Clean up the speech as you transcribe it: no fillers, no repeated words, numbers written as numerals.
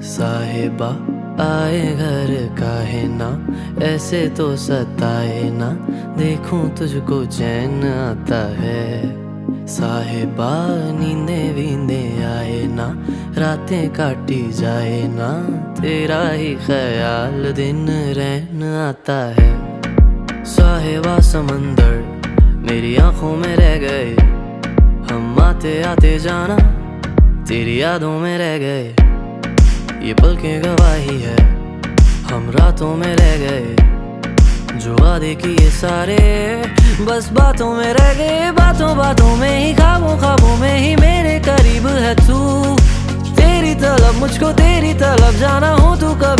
साहिबा आए घर काहे ना, ऐसे तो सताए ना, देखूं तुझको चैन आता है। साहिबा नींदे वींदे आए ना, रातें काटी जाए ना, तेरा ही ख्याल दिन रहन आता है। साहिबा समंदर मेरी आंखों में रह गए, हम आते आते जाना तेरी यादों में रह गए। ये पल की गवाही है, हम रातों में रह गए, जो वादे किए सारे बस बातों में रह गए। बातों बातों में ही, ख्वाबों ख्वाबों में ही मेरे करीब है तू। तेरी तलब मुझको तेरी तलब जाना हो तू कभी